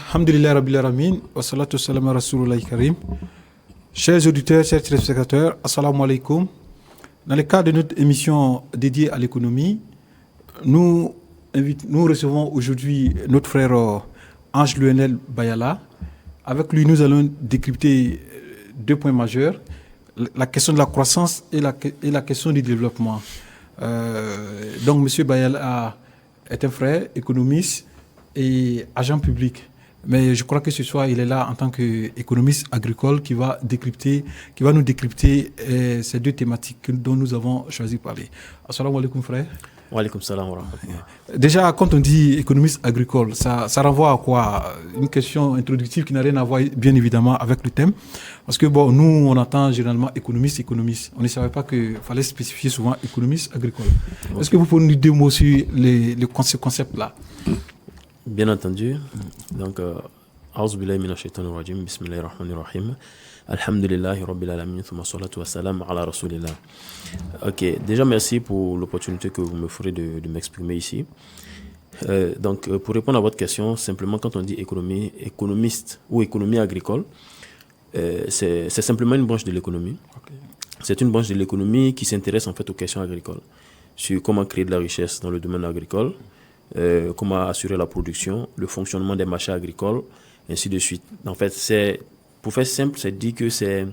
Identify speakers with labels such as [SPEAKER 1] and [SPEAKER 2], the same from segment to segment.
[SPEAKER 1] Alhamdulillah Rabbil Alamin, wa salatu wa salam à Rasulullah Karim. Chers auditeurs, chers téléspectateurs, assalamu alaikum. Dans le cadre de notre émission dédiée à l'économie, nous recevons aujourd'hui notre frère Ange Lionel Bayala. Avec lui, nous allons décrypter deux points majeurs, la question de la croissance et la question du développement. Donc, M. Bayala est un frère économiste et agent public. Mais je crois que ce soir, il est là en tant qu'économiste agricole qui va nous décrypter ces deux thématiques dont nous avons choisi de parler. Assalamu alaikum, frère.
[SPEAKER 2] Wa alaikum salam wa rahmatullah.
[SPEAKER 1] Déjà, quand on dit économiste agricole, ça renvoie à quoi? Une question introductive qui n'a rien à voir, bien évidemment, avec le thème. Parce que, bon, nous, on entend généralement économiste. On ne savait pas qu'il fallait spécifier souvent économiste agricole. Okay. Est-ce que vous pouvez nous dire moi aussi ce concept-là?
[SPEAKER 2] Bien entendu. Donc, A'udhu billahi minash shaitanir rajim, bismillahir rahmanir rahim. Alhamdulillahi rabbil alamin, thumma salatu wa salam ala rasulillah. Ok, déjà merci pour l'opportunité que vous me ferez de m'exprimer ici. Donc, pour répondre à votre question, simplement quand on dit économiste ou économie agricole, c'est simplement une branche de l'économie. Okay. C'est une branche de l'économie qui s'intéresse en fait aux questions agricoles, sur comment créer de la richesse dans le domaine agricole, comment assurer la production, le fonctionnement des marchés agricoles, ainsi de suite. En fait, pour faire simple, c'est dire que c'est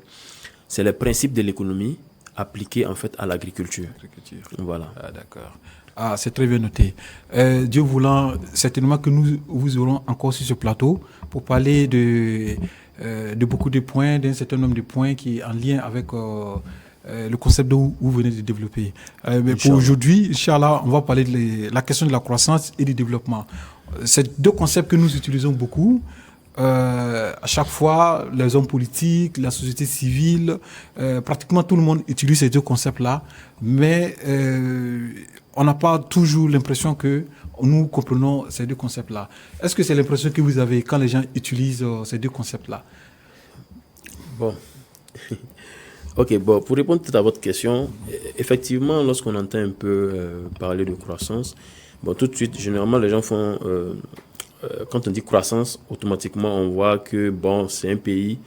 [SPEAKER 2] le principe de l'économie appliqué en fait à l'agriculture. Voilà.
[SPEAKER 1] Ah, d'accord. Ah, c'est très bien noté. Dieu voulant, certainement que nous vous aurons encore sur ce plateau pour parler de beaucoup de points, d'un certain nombre de points qui est en lien avec le concept que vous venez de développer. Mais pour aujourd'hui, Inch'Allah, on va parler de la question de la croissance et du développement. C'est deux concepts que nous utilisons beaucoup. À chaque fois, les hommes politiques, la société civile, pratiquement tout le monde utilise ces deux concepts-là, mais on n'a pas toujours l'impression que nous comprenons ces deux concepts-là. Est-ce que c'est l'impression que vous avez quand les gens utilisent ces deux concepts-là?
[SPEAKER 2] Bon. Ok, bon, pour répondre à votre question, effectivement, lorsqu'on entend un peu parler de croissance, bon, tout de suite, généralement, les gens font... quand on dit croissance, automatiquement, on voit que bon, c'est un pays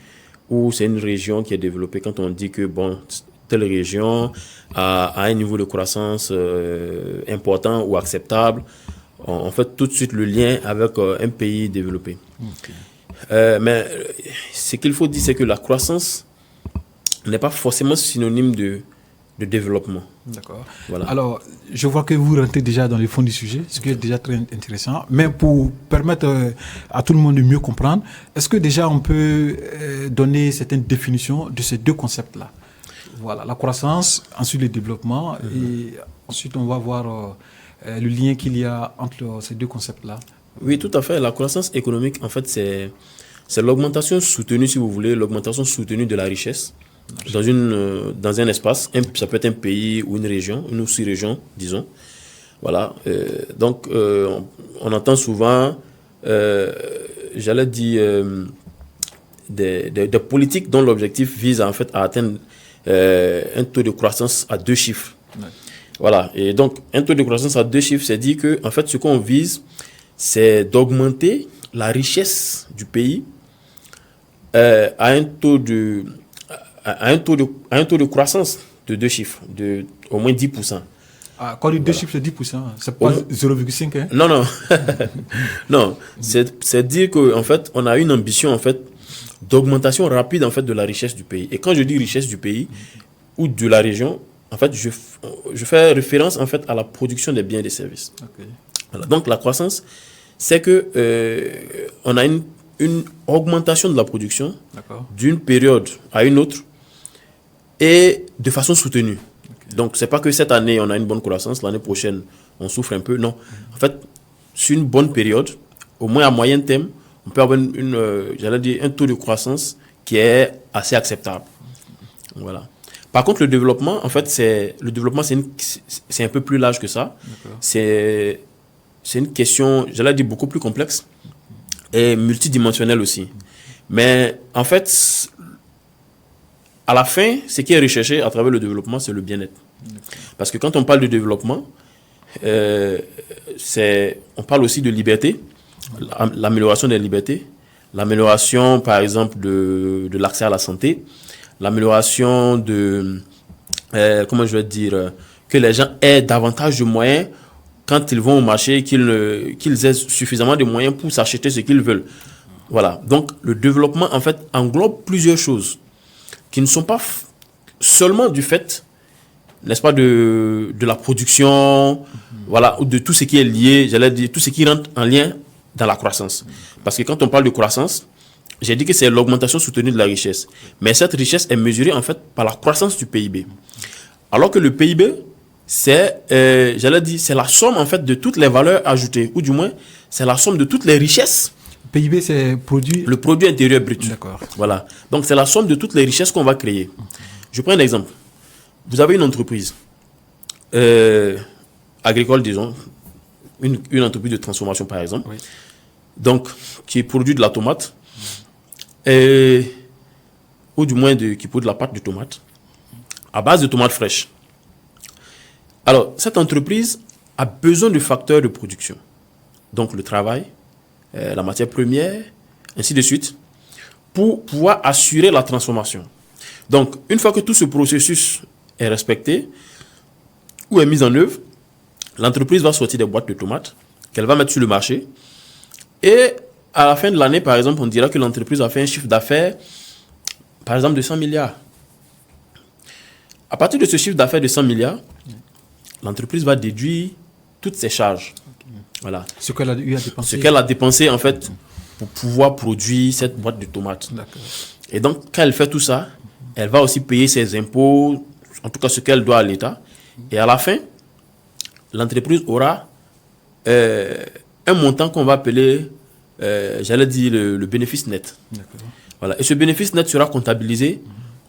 [SPEAKER 2] ou c'est une région qui est développée. Quand on dit que bon, telle région a un niveau de croissance important ou acceptable, on fait tout de suite le lien avec un pays développé. Okay. Mais ce qu'il faut dire, c'est que la croissance n'est pas forcément synonyme de développement.
[SPEAKER 1] D'accord. Voilà. Alors, je vois que vous rentrez déjà dans le fond du sujet, ce qui est déjà très intéressant. Mais pour permettre à tout le monde de mieux comprendre, est-ce que déjà on peut donner certaines définitions de ces deux concepts-là? Voilà, la croissance, ensuite le développement, et ensuite on va voir le lien qu'il y a entre ces deux concepts-là.
[SPEAKER 2] Oui, tout à fait. La croissance économique, en fait, c'est l'augmentation soutenue, si vous voulez, l'augmentation soutenue de la richesse. Dans un espace, ça peut être un pays ou une région, une sous-région, disons. Voilà. Donc, on entend souvent, j'allais dire, des politiques dont l'objectif vise en fait à atteindre un taux de croissance à 2 chiffres. Ouais. Voilà. Et donc, un taux de croissance à 2 chiffres, c'est dire que, en fait, ce qu'on vise, c'est d'augmenter la richesse du pays à un taux de croissance de 2 chiffres, de au moins 10%.
[SPEAKER 1] Ah, quand il dit 2 chiffres, c'est 10%. C'est pas 0,5. Hein?
[SPEAKER 2] Non, non. Non, c'est dire qu'en fait, on a une ambition en fait, d'augmentation rapide en fait, de la richesse du pays. Et quand je dis richesse du pays ou de la région, en fait, je fais référence en fait, à la production des biens et des services. Okay. Voilà. Donc, la croissance, c'est que on a une augmentation de la production d'une période à une autre et de façon soutenue. Okay. Donc, ce n'est pas que cette année, on a une bonne croissance, l'année prochaine, on souffre un peu. Non. En fait, sur une bonne période, au moins à moyen terme, on peut avoir un taux de croissance qui est assez acceptable. Voilà. Par contre, le développement, en fait, c'est un peu plus large que ça. C'est une question, j'allais dire, beaucoup plus complexe et multidimensionnelle aussi. Mais en fait, à la fin, ce qui est recherché à travers le développement, c'est le bien-être. Parce que quand on parle de développement, on parle aussi de liberté, l'amélioration des libertés, l'amélioration, par exemple, de l'accès à la santé, l'amélioration de, comment je vais dire, que les gens aient davantage de moyens quand ils vont au marché, qu'ils aient suffisamment de moyens pour s'acheter ce qu'ils veulent. Voilà. Donc, le développement, en fait, englobe plusieurs choses qui ne sont pas seulement du fait, n'est-ce pas, de la production, voilà, ou de tout ce qui est lié, j'allais dire, tout ce qui rentre en lien dans la croissance. Parce que quand on parle de croissance, j'ai dit que c'est l'augmentation soutenue de la richesse. Mais cette richesse est mesurée, en fait, par la croissance du PIB. Alors que le PIB, c'est, j'allais dire, c'est la somme, en fait, de toutes les valeurs ajoutées, ou du moins, c'est la somme de toutes les richesses.
[SPEAKER 1] PIB, c'est
[SPEAKER 2] le produit intérieur brut.
[SPEAKER 1] D'accord.
[SPEAKER 2] Voilà. Donc, c'est la somme de toutes les richesses qu'on va créer. Je prends un exemple. Vous avez une entreprise agricole, disons, une entreprise de transformation, par exemple,
[SPEAKER 1] Oui.
[SPEAKER 2] donc, qui produit de la tomate, ou du moins qui produit de la pâte de tomate, à base de tomates fraîches. Alors, cette entreprise a besoin de facteurs de production. Donc, le travail, la matière première, ainsi de suite, pour pouvoir assurer la transformation. Donc, une fois que tout ce processus est respecté ou est mis en œuvre, l'entreprise va sortir des boîtes de tomates qu'elle va mettre sur le marché. Et à la fin de l'année, par exemple, on dira que l'entreprise a fait un chiffre d'affaires, par exemple, de 100 milliards. À partir de ce chiffre d'affaires de 100 milliards, l'entreprise va déduire toutes ses charges. Voilà.
[SPEAKER 1] Ce qu'elle a eu à dépenser.
[SPEAKER 2] Ce qu'elle a dépensé, en fait, pour pouvoir produire cette boîte de tomates.
[SPEAKER 1] D'accord.
[SPEAKER 2] Et donc, quand elle fait tout ça, elle va aussi payer ses impôts, en tout cas ce qu'elle doit à l'État. Et à la fin, l'entreprise aura un montant qu'on va appeler, j'allais dire, le bénéfice net.
[SPEAKER 1] D'accord.
[SPEAKER 2] Voilà. Et ce bénéfice net sera comptabilisé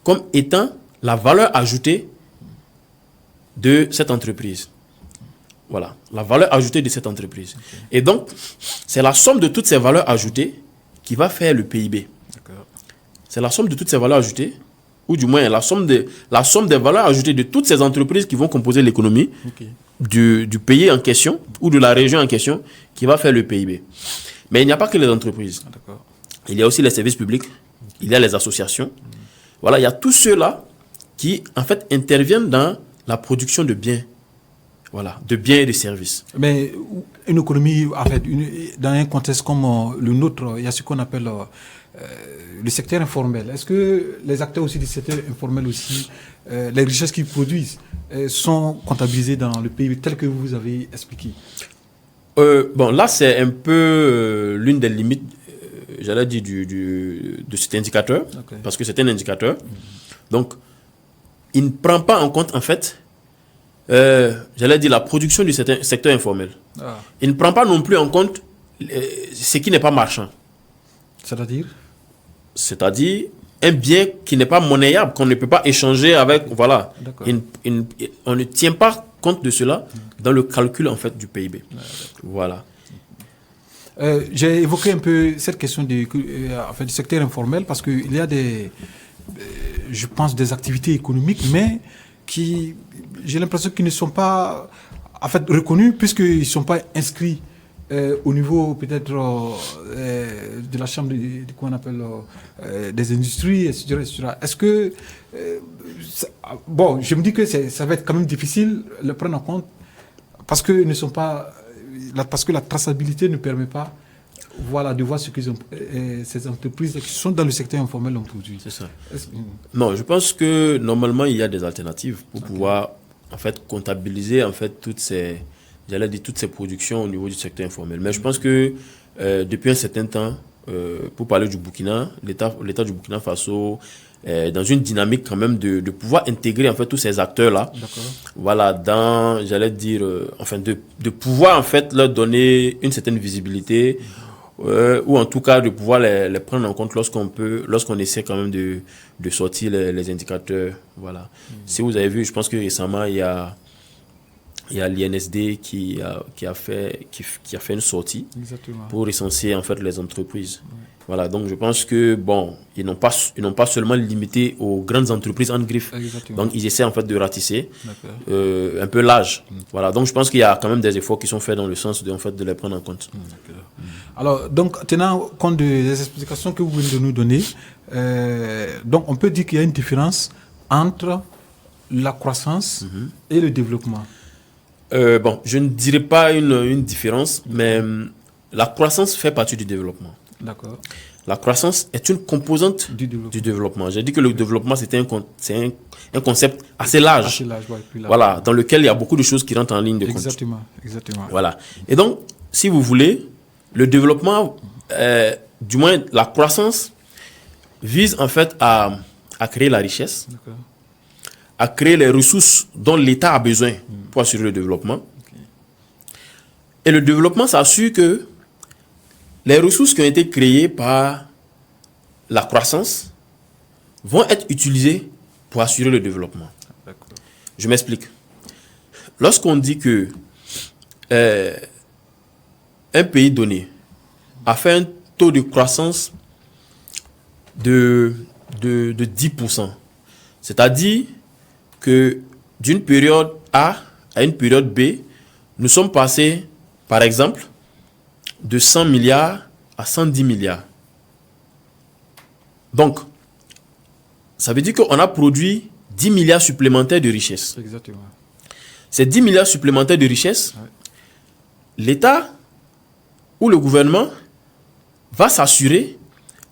[SPEAKER 2] comme étant la valeur ajoutée de cette entreprise. Voilà, la valeur ajoutée de cette entreprise. Okay. Et donc, c'est la somme de toutes ces valeurs ajoutées qui va faire le PIB.
[SPEAKER 1] D'accord.
[SPEAKER 2] C'est la somme de toutes ces valeurs ajoutées, ou du moins la somme des valeurs ajoutées de toutes ces entreprises qui vont composer l'économie du pays en question, ou de la région en question, qui va faire le PIB. Mais il n'y a pas que les entreprises.
[SPEAKER 1] D'accord.
[SPEAKER 2] Il y a aussi les services publics, il y a les associations. Voilà, il y a tous ceux-là qui, en fait, interviennent dans la production de biens. Voilà, de biens et de services.
[SPEAKER 1] Mais une économie, en fait, dans un contexte comme le nôtre, il y a ce qu'on appelle le secteur informel. Est-ce que les acteurs aussi du secteur informel aussi, les richesses qu'ils produisent, sont comptabilisées dans le PIB tel que vous avez expliqué?
[SPEAKER 2] Bon, là, c'est un peu l'une des limites, j'allais dire, de cet indicateur, okay. Parce que c'est un indicateur. Donc, il ne prend pas en compte, en fait, j'allais dire la production du secteur informel. Ah. Il ne prend pas non plus en compte ce qui n'est pas marchand.
[SPEAKER 1] C'est-à-dire?
[SPEAKER 2] C'est-à-dire un bien qui n'est pas monnayable, qu'on ne peut pas échanger avec. Voilà. On ne tient pas compte de cela dans le calcul, en fait, du PIB. Voilà.
[SPEAKER 1] J'ai évoqué un peu cette question du secteur informel parce qu'il y a je pense, des activités économiques, mais qui, j'ai l'impression qu'ils ne sont pas, en fait, reconnus puisqu'ils ne sont pas inscrits au niveau peut-être de la chambre qu'on appelle des industries, etc., etc. Est-ce que bon, je me dis que ça va être quand même difficile de le prendre en compte parce que ne sont pas, parce que la traçabilité ne permet pas, voilà, de voir ce que ces entreprises qui sont dans le secteur informel ont produit.
[SPEAKER 2] C'est ça. Non, je pense que normalement il y a des alternatives pour pouvoir en fait comptabiliser en fait toutes ces productions au niveau du secteur informel. Mais je pense que depuis un certain temps, pour parler du Burkina, l'État du Burkina Faso dans une dynamique quand même de pouvoir intégrer en fait tous ces acteurs-là. D'accord. Voilà, dans, j'allais dire, enfin de pouvoir en fait leur donner une certaine visibilité. Ou en tout cas de pouvoir les prendre en compte lorsqu'on essaie quand même de sortir les indicateurs. Voilà. Si vous avez vu, je pense que récemment il y a l'INSD qui a fait une sortie. Exactement. Pour recenser en fait les entreprises. Voilà, donc je pense que, bon, ils n'ont pas seulement limité aux grandes entreprises en griffe.
[SPEAKER 1] Exactement.
[SPEAKER 2] Donc, ils essaient en fait de ratisser un peu l'âge. Voilà, donc je pense qu'il y a quand même des efforts qui sont faits dans le sens de, en fait, de les prendre en compte.
[SPEAKER 1] Alors, donc, tenant compte des explications que vous venez de nous donner, donc on peut dire qu'il y a une différence entre la croissance et le développement.
[SPEAKER 2] Bon, je ne dirais pas une différence, mais la croissance fait partie du développement.
[SPEAKER 1] D'accord.
[SPEAKER 2] La croissance est une composante du développement. J'ai dit que le développement, c'est un concept assez large. Voilà, dans lequel il y a beaucoup de choses qui rentrent en ligne de compte.
[SPEAKER 1] Exactement.
[SPEAKER 2] Voilà. Et donc, si vous voulez, le développement, du moins la croissance, vise en fait à créer la richesse, à créer les ressources dont l'État a besoin pour assurer le développement. Et le développement s'assure que les ressources qui ont été créées par la croissance vont être utilisées pour assurer le développement. Je m'explique. Lorsqu'on dit que un pays donné a fait un taux de croissance de 10%, c'est-à-dire que d'une période A à une période B, nous sommes passés, par exemple, de 100 milliards à 110 milliards. Donc, ça veut dire qu'on a produit 10 milliards supplémentaires de richesse.
[SPEAKER 1] Exactement.
[SPEAKER 2] Ces 10 milliards supplémentaires de richesse, l'État ou le gouvernement va s'assurer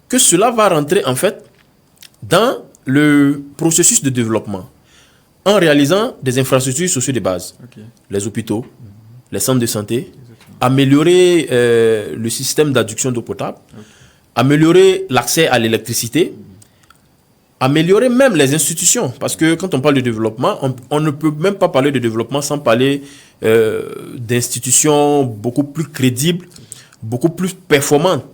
[SPEAKER 2] que cela va rentrer en fait dans le processus de développement en réalisant des infrastructures sociales de base, les hôpitaux, les centres de santé, améliorer le système d'adduction d'eau potable, améliorer l'accès à l'électricité, améliorer même les institutions. Parce que quand on parle de développement, on ne peut même pas parler de développement sans parler d'institutions beaucoup plus crédibles, beaucoup plus performantes.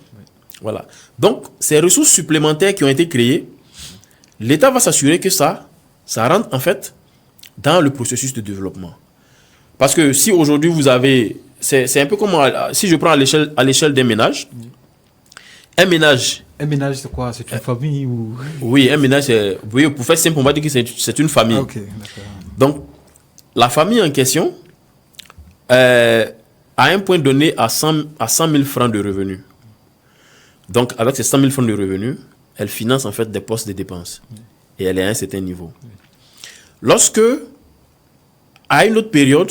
[SPEAKER 2] Voilà. Donc, ces ressources supplémentaires qui ont été créées, l'État va s'assurer que ça rentre en fait dans le processus de développement. Parce que si aujourd'hui vous avez... C'est un peu comme si je prends à l'échelle d'un ménage. Un ménage...
[SPEAKER 1] Un ménage, c'est quoi? C'est une famille ou...
[SPEAKER 2] Oui, un ménage, oui, pour faire simple, on va dire que c'est une famille.
[SPEAKER 1] Ok, d'accord.
[SPEAKER 2] Donc, la famille en question a un point donné à 100 000 francs de revenus. Donc, avec ces 100 000 francs de revenus, elle finance en fait des postes de dépenses. Et elle est à un certain niveau. Lorsque, à une autre période,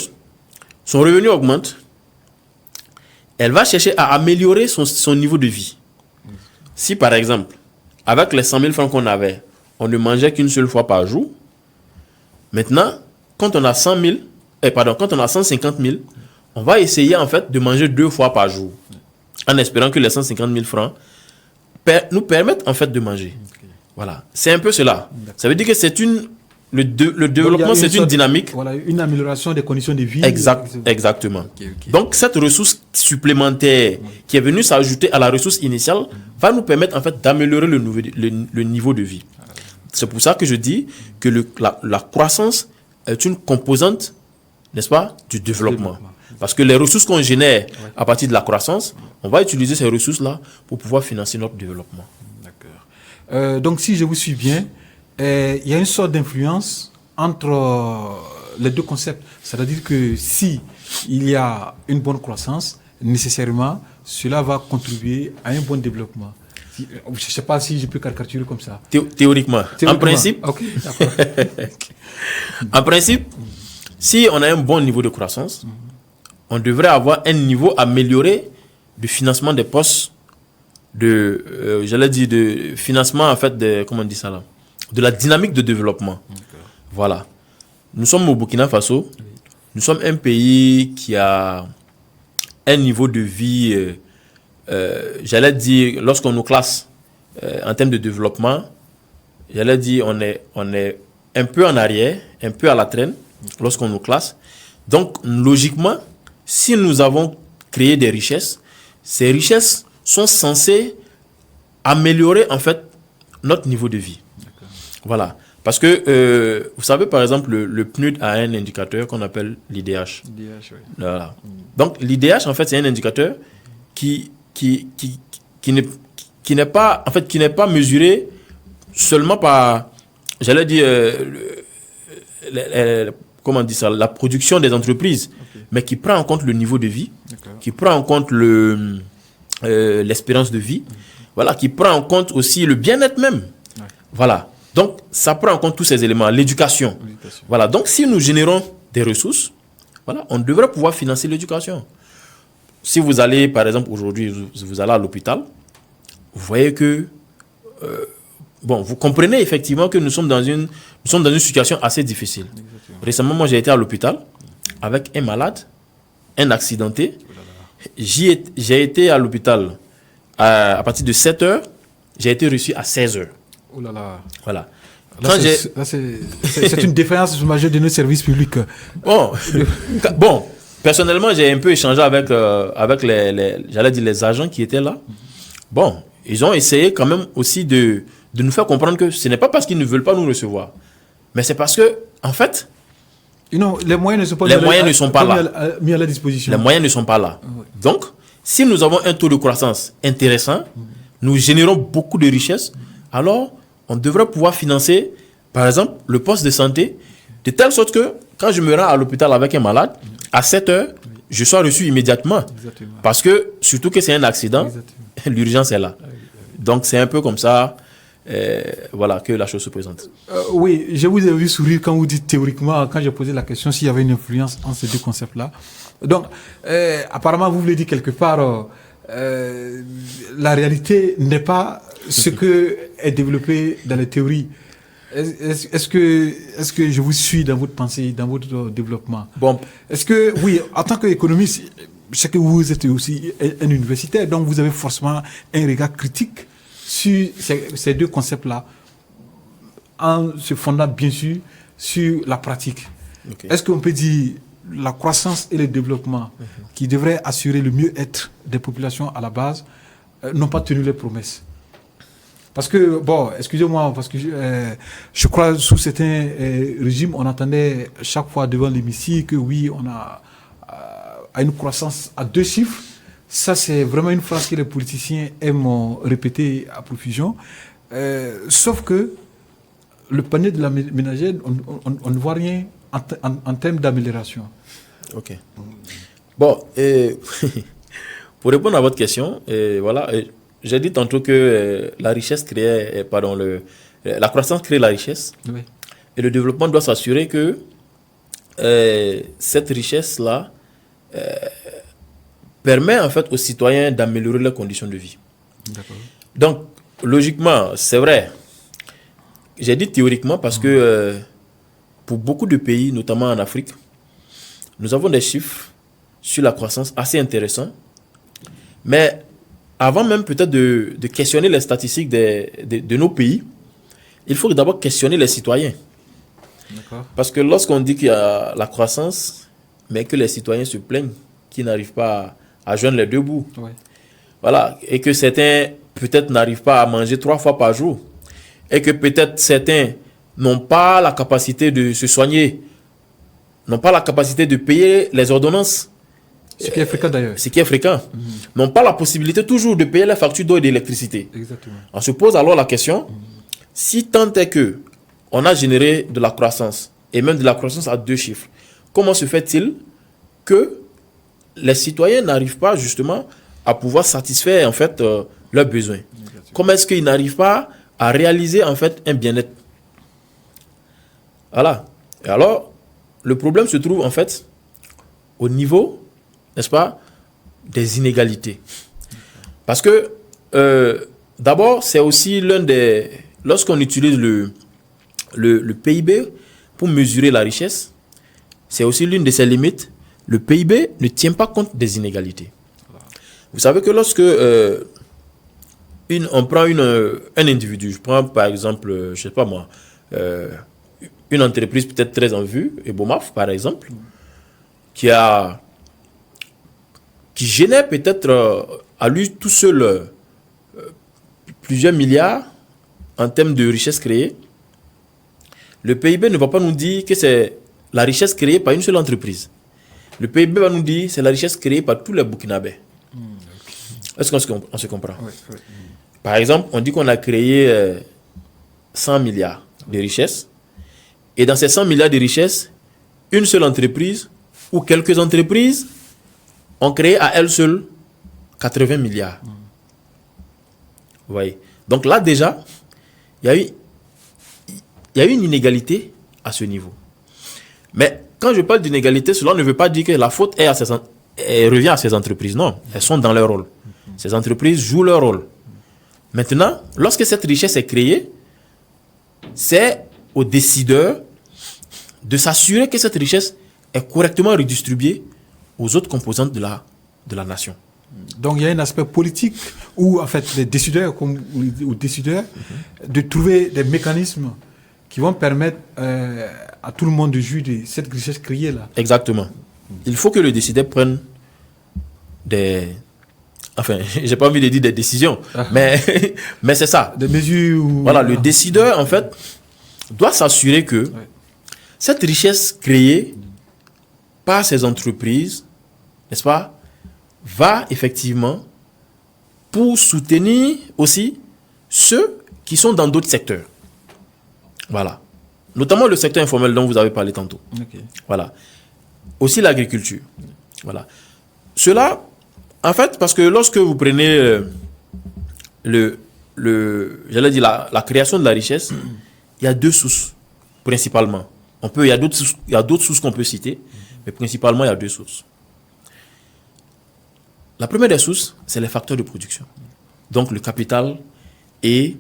[SPEAKER 2] son revenu augmente, elle va chercher à améliorer son niveau de vie. Si par exemple, avec les 100 000 francs qu'on avait, on ne mangeait qu'une seule fois par jour, maintenant, quand on a 150 000, on va essayer en fait de manger 2 fois par jour, en espérant que les 150 000 francs nous permettent en fait de manger. Voilà, c'est un peu cela. Ça veut dire que c'est le développement, c'est une dynamique.
[SPEAKER 1] Voilà, une amélioration des conditions de vie.
[SPEAKER 2] Exactement. Donc, cette ressource supplémentaire qui est venue s'ajouter à la ressource initiale va nous permettre en fait d'améliorer le niveau de vie. C'est pour ça que je dis que la croissance est une composante, n'est-ce pas, du développement. Parce que les ressources qu'on génère à partir de la croissance, on va utiliser ces ressources-là pour pouvoir financer notre développement.
[SPEAKER 1] D'accord. Donc, si je vous suis bien, il y a une sorte d'influence entre les deux concepts. C'est-à-dire que si il y a une bonne croissance, nécessairement, cela va contribuer à un bon développement. Je ne sais pas si je peux caricaturer comme ça.
[SPEAKER 2] Théoriquement. En principe, en principe, si on a un bon niveau de croissance, on devrait avoir un niveau amélioré de financement des postes de financement en fait comment on dit ça là, de la dynamique de développement. Voilà. Nous sommes au Burkina Faso. Nous sommes un pays qui a un niveau de vie, lorsqu'on nous classe en termes de développement, on est un peu en arrière, un peu à la traîne lorsqu'on nous classe. Donc, logiquement, si nous avons créé des richesses, ces richesses sont censées améliorer en fait notre niveau de vie. Voilà. Parce que, vous savez, par exemple, le PNUD a un indicateur qu'on appelle l'IDH. Voilà. Donc, l'IDH, en fait, c'est un indicateur qui qui n'est pas mesuré seulement par, j'allais dire, comment on dit ça, la production des entreprises, mais qui prend en compte le niveau de vie, qui prend en compte l'espérance de vie, voilà, qui prend en compte aussi le bien-être même. Voilà. Donc, ça prend en compte tous ces éléments. L'éducation. Voilà. Donc, si nous générons des ressources, voilà, on devrait pouvoir financer l'éducation. Si vous allez, par exemple, aujourd'hui, vous allez à l'hôpital, vous voyez que, vous comprenez effectivement que nous sommes dans une situation assez difficile. Exactement. Récemment, moi, j'ai été à l'hôpital avec un malade, un accidenté. J'ai été à l'hôpital à partir de 7 heures, j'ai été reçu à 16 heures.
[SPEAKER 1] Oh là là.
[SPEAKER 2] Voilà.
[SPEAKER 1] C'est une défaillance majeure de nos services publics.
[SPEAKER 2] Bon, personnellement, j'ai un peu échangé avec les agents qui étaient là. Bon, ils ont essayé quand même aussi de nous faire comprendre que ce n'est pas parce qu'ils ne veulent pas nous recevoir, mais c'est parce que, en fait,
[SPEAKER 1] les moyens ne sont pas mis à la disposition.
[SPEAKER 2] Les moyens ne sont pas là. Oui. Donc, si nous avons un taux de croissance intéressant, nous générons beaucoup de richesses, alors on devrait pouvoir financer, par exemple, le poste de santé, de telle sorte que quand je me rends à l'hôpital avec un malade, à 7 heures, je sois reçu immédiatement. Exactement. Parce que, surtout que c'est un accident, l'urgence est là. Donc, c'est un peu comme ça que la chose se présente.
[SPEAKER 1] Oui, je vous ai vu sourire quand vous dites théoriquement, quand j'ai posé la question s'il y avait une influence entre ces deux concepts-là. Donc, apparemment, vous voulez dire quelque part, la réalité n'est pas ce que est développé dans les théories. Est-ce que je vous suis dans votre pensée, dans votre développement?
[SPEAKER 2] Bon.
[SPEAKER 1] Est-ce que, oui, en tant qu'économiste, je sais que vous êtes aussi un universitaire, donc vous avez forcément un regard critique sur ces deux concepts-là, en se fondant bien sûr sur la pratique. Okay. Est-ce qu'on peut dire la croissance et le développement qui devraient assurer le mieux-être des populations à la base n'ont pas tenu les promesses? Parce que, excusez-moi, parce que je crois sous certains régimes, on entendait chaque fois devant l'hémicycle que oui, on a une croissance à 2 chiffres. Ça, c'est vraiment une phrase que les politiciens aiment répéter à profusion. Sauf que le panier de la ménagère, on ne voit rien en termes d'amélioration.
[SPEAKER 2] Ok. Bon, pour répondre à votre question, j'ai dit tantôt que la richesse créée, la croissance crée la richesse. Oui. Et le développement doit s'assurer que cette richesse-là permet en fait aux citoyens d'améliorer leurs conditions de vie. D'accord. Donc, logiquement, c'est vrai. J'ai dit théoriquement parce que pour beaucoup de pays, notamment en Afrique, nous avons des chiffres sur la croissance assez intéressants. Mais avant même peut-être de questionner les statistiques de nos pays, il faut d'abord questionner les citoyens. D'accord. Parce que lorsqu'on dit qu'il y a la croissance, mais que les citoyens se plaignent qu'ils n'arrivent pas à joindre les deux bouts, ouais. Voilà, et que certains peut-être n'arrivent pas à manger 3 fois par jour, et que peut-être certains n'ont pas la capacité de se soigner, n'ont pas la capacité de payer les ordonnances.
[SPEAKER 1] Ce qui est fréquent d'ailleurs.
[SPEAKER 2] Ce qui est fréquent. N'ont pas la possibilité toujours de payer les factures d'eau et d'électricité.
[SPEAKER 1] Exactement.
[SPEAKER 2] On se pose alors la question, si tant est que on a généré de la croissance, et même de la croissance à 2 chiffres, comment se fait-il que les citoyens n'arrivent pas justement à pouvoir satisfaire en fait leurs besoins? Exactement. Comment est-ce qu'ils n'arrivent pas à réaliser en fait un bien-être? Voilà. Et alors, le problème se trouve en fait au niveau, n'est-ce pas, des inégalités. Parce que d'abord, c'est aussi lorsqu'on utilise le PIB pour mesurer la richesse, c'est aussi l'une de ses limites. Le PIB ne tient pas compte des inégalités. Vous savez que lorsque on prend un individu, je prends par exemple, je ne sais pas moi, une entreprise peut-être très en vue, Ebomaf par exemple, qui génère peut-être à lui tout seul plusieurs milliards en termes de richesse créée. Le PIB ne va pas nous dire que c'est la richesse créée par une seule entreprise. Le PIB va nous dire que c'est la richesse créée par tous les Burkinabés. Okay. Est-ce qu'on se comprend? Oui, oui. Par exemple, on dit qu'on a créé 100 milliards de richesses. Et dans ces 100 milliards de richesses, une seule entreprise ou quelques entreprises ont créé à elles seules 80 milliards. Vous voyez. Donc là, déjà, il y a eu une inégalité à ce niveau. Mais quand je parle d'inégalité, cela ne veut pas dire que la faute revient à ces entreprises. Non, elles sont dans leur rôle. Ces entreprises jouent leur rôle. Maintenant, lorsque cette richesse est créée, c'est aux décideurs de s'assurer que cette richesse est correctement redistribuée aux autres composantes de la nation.
[SPEAKER 1] Donc il y a un aspect politique où en fait les décideurs de trouver des mécanismes qui vont permettre à tout le monde de jouir de cette richesse créée là.
[SPEAKER 2] Exactement. Il faut que le décideur prenne j'ai pas envie de dire des décisions, mais c'est ça.
[SPEAKER 1] Des mesures.
[SPEAKER 2] Voilà, le décideur en fait doit s'assurer que cette richesse créée par ces entreprises, n'est-ce pas, va effectivement pour soutenir aussi ceux qui sont dans d'autres secteurs. Voilà. Notamment le secteur informel dont vous avez parlé tantôt.
[SPEAKER 1] Okay.
[SPEAKER 2] Voilà. Aussi l'agriculture. Voilà. Cela, en fait, parce que lorsque vous prenez j'allais dire la création de la richesse, il y a deux sources, principalement. Il y a d'autres sources qu'on peut citer, mais principalement, il y a deux sources. La première des sources, c'est les facteurs de production. Donc, le capital et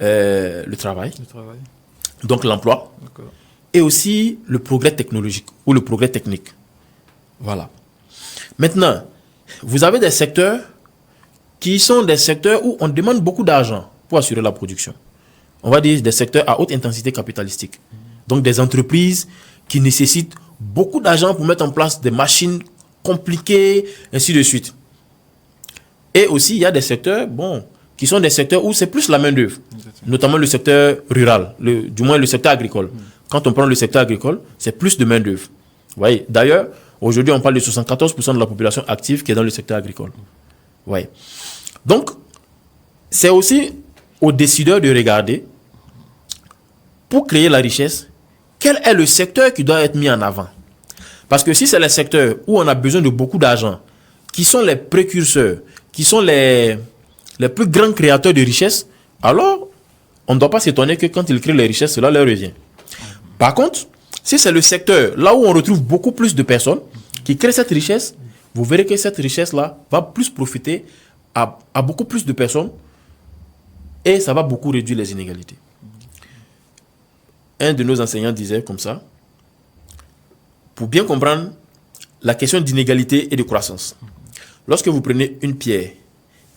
[SPEAKER 2] le travail. Donc, l'emploi. D'accord. Et aussi le progrès technologique ou le progrès technique. Voilà. Maintenant, vous avez des secteurs qui sont des secteurs où on demande beaucoup d'argent pour assurer la production. On va dire des secteurs à haute intensité capitalistique. Donc, des entreprises qui nécessitent beaucoup d'argent pour mettre en place des machines compliquées, ainsi de suite. Et aussi, il y a des secteurs, qui sont des secteurs où c'est plus la main-d'œuvre, notamment le secteur rural, du moins le secteur agricole. Quand on prend le secteur agricole, c'est plus de main-d'œuvre. Vous voyez, d'ailleurs, aujourd'hui, on parle de 74% de la population active qui est dans le secteur agricole. Vous voyez. Donc, c'est aussi aux décideurs de regarder, pour créer la richesse, quel est le secteur qui doit être mis en avant. Parce que si c'est les secteurs où on a besoin de beaucoup d'argent, qui sont les précurseurs, qui sont les plus grands créateurs de richesses, alors on ne doit pas s'étonner que quand ils créent les richesses, cela leur revient. Par contre, si c'est le secteur là où on retrouve beaucoup plus de personnes qui créent cette richesse, vous verrez que cette richesse-là va plus profiter à beaucoup plus de personnes et ça va beaucoup réduire les inégalités. Un de nos enseignants disait comme ça, pour bien comprendre la question d'inégalité et de croissance. Lorsque vous prenez une pierre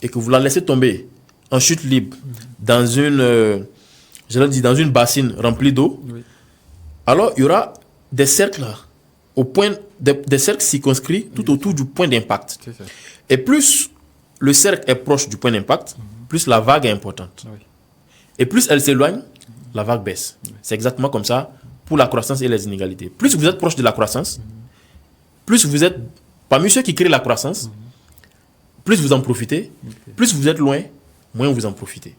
[SPEAKER 2] et que vous la laissez tomber en chute libre dans une bassine remplie d'eau, oui, alors il y aura des cercles des cercles circonscrits tout autour du point d'impact. Et plus le cercle est proche du point d'impact, plus la vague est importante. Oui. Et plus elle s'éloigne, la vague baisse. Oui. C'est exactement comme ça pour la croissance et les inégalités. Plus vous êtes proche de la croissance, plus vous êtes parmi ceux qui créent la croissance, plus vous en profitez, plus vous êtes loin, moins vous en profitez.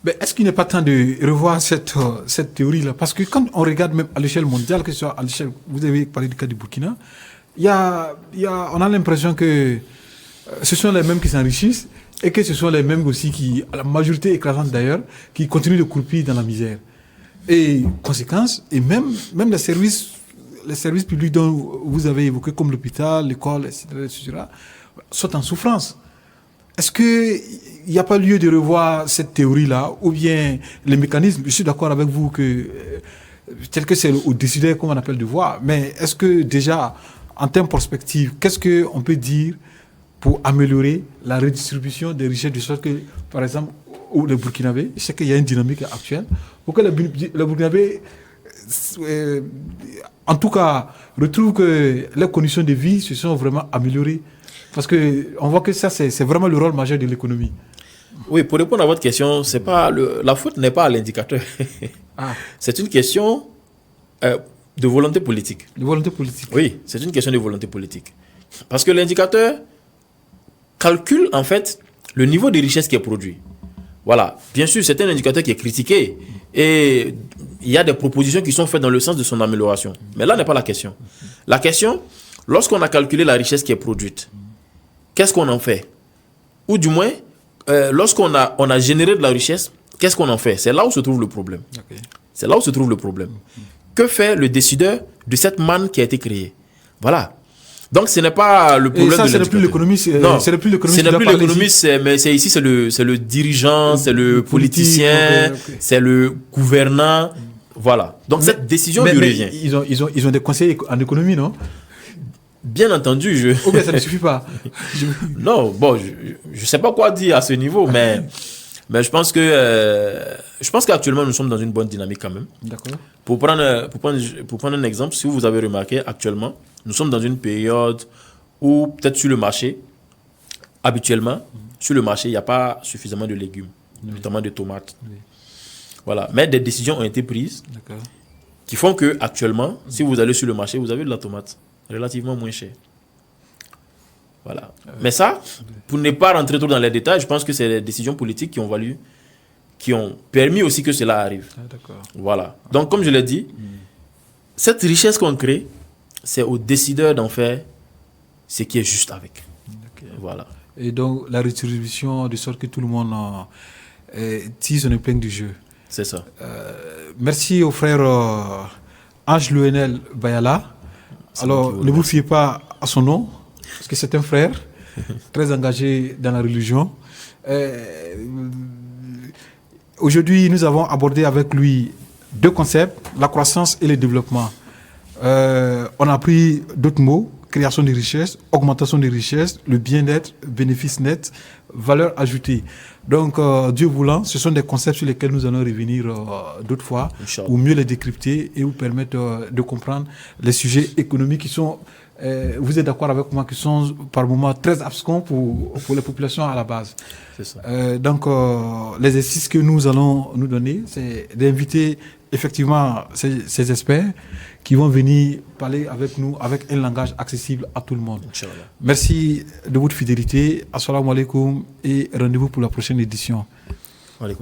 [SPEAKER 1] Mais est-ce qu'il n'est pas temps de revoir cette théorie-là? Parce que quand on regarde même à l'échelle mondiale, que ce soit à l'échelle, vous avez parlé du cas du Burkina, on a l'impression que ce sont les mêmes qui s'enrichissent et que ce sont les mêmes aussi qui, la majorité écrasante d'ailleurs, qui continuent de croupir dans la misère. Et conséquence, et même les services publics dont vous avez évoqué, comme l'hôpital, l'école, etc., sont en souffrance. Est-ce qu'il n'y a pas lieu de revoir cette théorie-là ou bien les mécanismes? Je suis d'accord avec vous que tel que c'est au décideur, comme on appelle, de voir, mais est-ce que déjà, en termes de perspective, qu'est-ce qu'on peut dire pour améliorer la redistribution des richesses, de sorte que, par exemple, le Burkinabé, je sais qu'il y a une dynamique actuelle, pour que le Burkinabé, en tout cas, retrouve que les conditions de vie se sont vraiment améliorées. Parce qu'on voit que ça, c'est vraiment le rôle majeur de l'économie.
[SPEAKER 2] Oui, pour répondre à votre question, la faute n'est pas à l'indicateur. C'est une question de volonté politique.
[SPEAKER 1] De volonté politique.
[SPEAKER 2] Oui, c'est une question de volonté politique. Parce que l'indicateur calcule, en fait, le niveau de richesse qui est produit. Voilà. Bien sûr, c'est un indicateur qui est critiqué et il y a des propositions qui sont faites dans le sens de son amélioration. Mais là n'est pas la question. La question, lorsqu'on a calculé la richesse qui est produite, qu'est-ce qu'on en fait? Ou du moins, lorsqu'on a généré de la richesse, qu'est-ce qu'on en fait? C'est là où se trouve le problème. Okay. C'est là où se trouve le problème. Que fait le décideur de cette manne qui a été créée? Voilà. Donc, ce n'est pas le problème.
[SPEAKER 1] Et ça, ce n'est plus l'économie. Ce n'est plus l'économie,
[SPEAKER 2] mais c'est ici, c'est le dirigeant, c'est le politicien, c'est le gouvernant. Voilà. Donc, cette décision lui revient.
[SPEAKER 1] Ils ont des conseillers en économie, non?
[SPEAKER 2] Bien entendu.
[SPEAKER 1] Ou bien ça ne suffit pas.
[SPEAKER 2] Non, bon, je ne sais pas quoi dire à ce niveau, mais je pense qu'actuellement, nous sommes dans une bonne dynamique quand même.
[SPEAKER 1] D'accord.
[SPEAKER 2] Pour prendre un exemple, si vous avez remarqué, actuellement, nous sommes dans une période où, peut-être sur le marché, habituellement, sur le marché, il n'y a pas suffisamment de légumes, notamment de tomates. Oui. Voilà. Mais des décisions ont été prises qui font qu'actuellement, si vous allez sur le marché, vous avez de la tomate relativement moins chère. Voilà. Mais ça, pour ne pas rentrer trop dans les détails, je pense que c'est des décisions politiques qui ont permis aussi que cela arrive. Voilà. Donc, comme je l'ai dit, cette richesse qu'on crée, c'est aux décideurs d'en faire ce qui est juste avec. Voilà.
[SPEAKER 1] Et donc, la redistribution de sorte que tout le monde tire son épingle du jeu.
[SPEAKER 2] C'est ça.
[SPEAKER 1] Merci au frère Ange Louenel Bayala. Alors, ne vous fiez pas à son nom, parce que c'est un frère très engagé dans la religion. Aujourd'hui, nous avons abordé avec lui deux concepts, la croissance et le développement. On a pris d'autres mots, création de richesses, augmentation des richesses, le bien-être, bénéfice net, valeur ajoutée. Donc, Dieu voulant, ce sont des concepts sur lesquels nous allons revenir d'autres fois, pour mieux les décrypter et vous permettre de comprendre les sujets économiques qui sont, vous êtes d'accord avec moi, qui sont par moments très abscons pour les populations à la base.
[SPEAKER 2] C'est ça.
[SPEAKER 1] Donc, l'exercice que nous allons nous donner, c'est d'inviter effectivement ces experts qui vont venir parler avec nous avec un langage accessible à tout le monde.
[SPEAKER 2] Inch'Allah.
[SPEAKER 1] Merci de votre fidélité. Assalamu alaikum et rendez-vous pour la prochaine édition.